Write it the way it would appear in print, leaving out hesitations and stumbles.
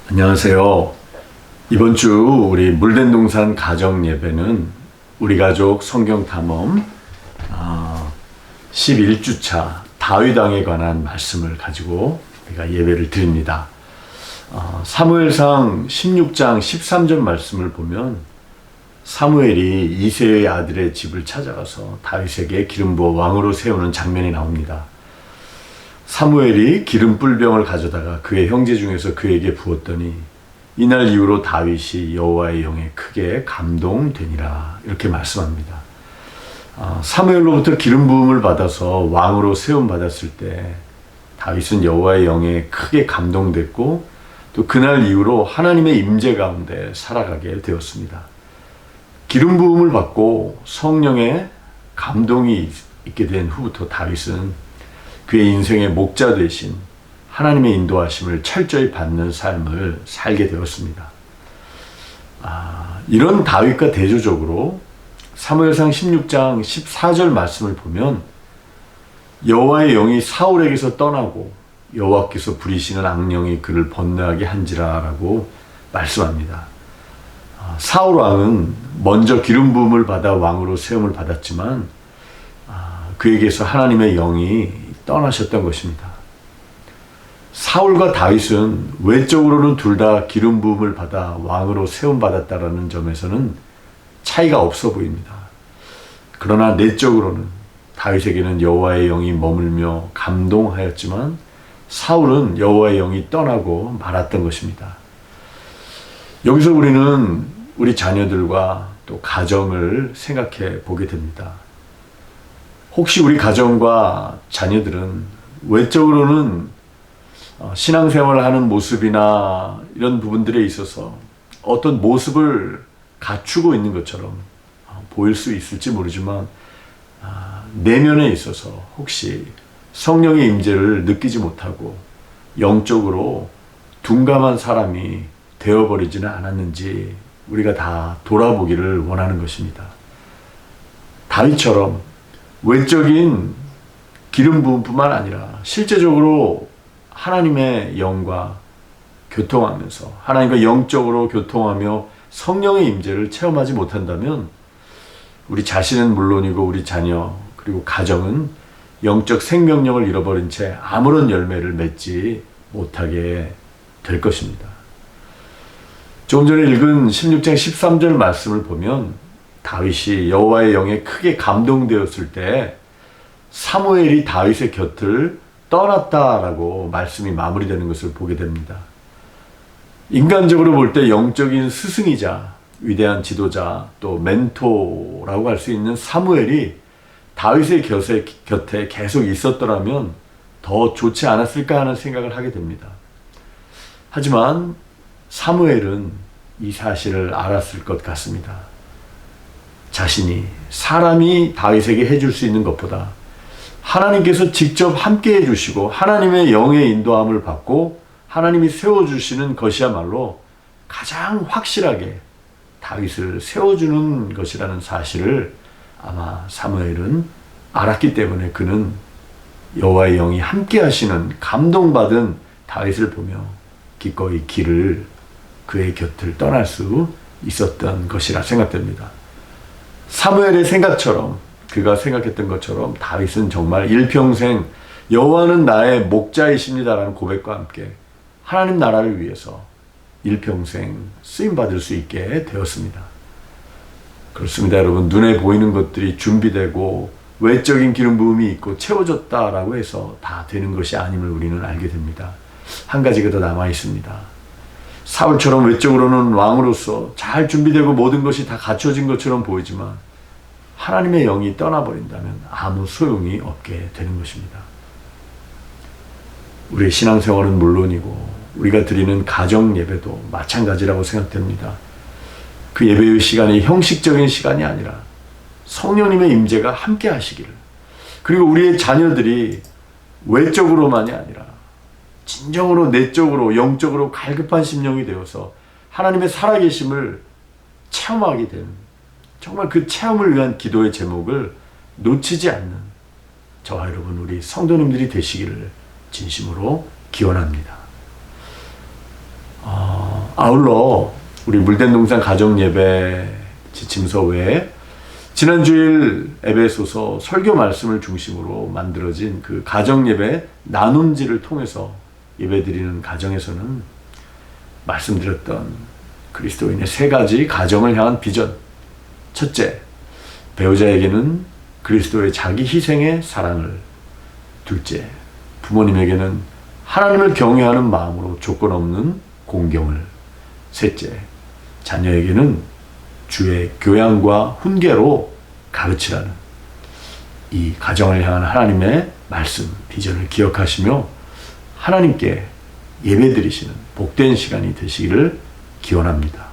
안녕하세요. 이번 주 우리 물된 동산 가정 예배는 우리 가족 성경 탐험 11주차 다윗 왕에 관한 말씀을 가지고 우리가 예배를 드립니다. 사무엘상 16장 13절 말씀을 보면 사무엘이 이새의 아들의 집을 찾아가서 다윗에게 기름 부어 왕으로 세우는 장면이 나옵니다. 사무엘이 기름 뿔병을 가져다가 그의 형제 중에서 그에게 부었더니 이날 이후로 다윗이 여호와의 영에 크게 감동되니라, 이렇게 말씀합니다. 사무엘로부터 기름 부음을 받아서 왕으로 세움 받았을 때 다윗은 여호와의 영에 크게 감동됐고 또 그날 이후로 하나님의 임재 가운데 살아가게 되었습니다. 기름 부음을 받고 성령의 감동이 있게 된 후부터 다윗은 그의 인생의 목자 되신 하나님의 인도하심을 철저히 받는 삶을 살게 되었습니다. 이런 다윗과 대조적으로 사무엘상 16장 14절 말씀을 보면 여호와의 영이 사울에게서 떠나고 여호와께서 부리시는 악령이 그를 번뇌하게 한지라 라고 말씀합니다. 사울 왕은 먼저 기름 부음을 받아 왕으로 세움을 받았지만 그에게서 하나님의 영이 떠나셨던 것입니다. 사울과 다윗은 외적으로는 둘 다 기름 부음을 받아 왕으로 세움 받았다라는 점에서는 차이가 없어 보입니다. 그러나 내적으로는 다윗에게는 여호와의 영이 머물며 감동하였지만 사울은 여호와의 영이 떠나고 말았던 것입니다. 여기서 우리는 우리 자녀들과 또 가정을 생각해 보게 됩니다. 혹시 우리 가정과 자녀들은 외적으로는 신앙생활을 하는 모습이나 이런 부분들에 있어서 어떤 모습을 갖추고 있는 것처럼 보일 수 있을지 모르지만 내면에 있어서 혹시 성령의 임재를 느끼지 못하고 영적으로 둔감한 사람이 되어버리지는 않았는지 우리가 다 돌아보기를 원하는 것입니다. 다윗처럼 외적인 기름 부음뿐만 아니라 실제적으로 하나님의 영과 교통하면서 하나님과 영적으로 교통하며 성령의 임재를 체험하지 못한다면 우리 자신은 물론이고 우리 자녀 그리고 가정은 영적 생명력을 잃어버린 채 아무런 열매를 맺지 못하게 될 것입니다. 조금 전에 읽은 16장 13절 말씀을 보면 다윗이 여호와의 영에 크게 감동되었을 때 사무엘이 다윗의 곁을 떠났다라고 말씀이 마무리되는 것을 보게 됩니다. 인간적으로 볼 때 영적인 스승이자 위대한 지도자 또 멘토라고 할 수 있는 사무엘이 다윗의 곁에 계속 있었더라면 더 좋지 않았을까 하는 생각을 하게 됩니다. 하지만 사무엘은 이 사실을 알았을 것 같습니다. 자신이 사람이 다윗에게 해줄 수 있는 것보다 하나님께서 직접 함께 해주시고 하나님의 영의 인도함을 받고 하나님이 세워주시는 것이야말로 가장 확실하게 다윗을 세워주는 것이라는 사실을 아마 사무엘은 알았기 때문에 그는 여호와의 영이 함께 하시는 감동받은 다윗을 보며 기꺼이 그의 곁을 떠날 수 있었던 것이라 생각됩니다. 사무엘의 생각처럼 그가 생각했던 것처럼 다윗은 정말 일평생 여호와는 나의 목자이십니다라는 고백과 함께 하나님 나라를 위해서 일평생 쓰임받을 수 있게 되었습니다. 그렇습니다, 여러분. 눈에 보이는 것들이 준비되고 외적인 기름 부음이 있고 채워졌다라고 해서 다 되는 것이 아님을 우리는 알게 됩니다. 한 가지가 더 남아 있습니다. 사울처럼 외적으로는 왕으로서 잘 준비되고 모든 것이 다 갖춰진 것처럼 보이지만 하나님의 영이 떠나버린다면 아무 소용이 없게 되는 것입니다. 우리의 신앙생활은 물론이고 우리가 드리는 가정 예배도 마찬가지라고 생각됩니다. 그 예배의 시간이 형식적인 시간이 아니라 성령님의 임재가 함께 하시기를, 그리고 우리의 자녀들이 외적으로만이 아니라 진정으로 내적으로 영적으로 갈급한 심령이 되어서 하나님의 살아계심을 체험하게 되는, 정말 그 체험을 위한 기도의 제목을 놓치지 않는 저와 여러분 우리 성도님들이 되시기를 진심으로 기원합니다. 아울러 우리 물된 동산 가정 예배 지침서 외에 지난주일 에베소서 설교 말씀을 중심으로 만들어진 그 가정 예배 나눔지를 통해서 예배드리는 가정에서는 말씀드렸던 그리스도인의 세 가지 가정을 향한 비전. 첫째, 배우자에게는 그리스도의 자기 희생의 사랑을. 둘째, 부모님에게는 하나님을 경외하는 마음으로 조건 없는 공경을. 셋째, 자녀에게는 주의 교양과 훈계로 가르치라는 이 가정을 향한 하나님의 말씀, 비전을 기억하시며 하나님께 예배드리시는 복된 시간이 되시기를 기원합니다.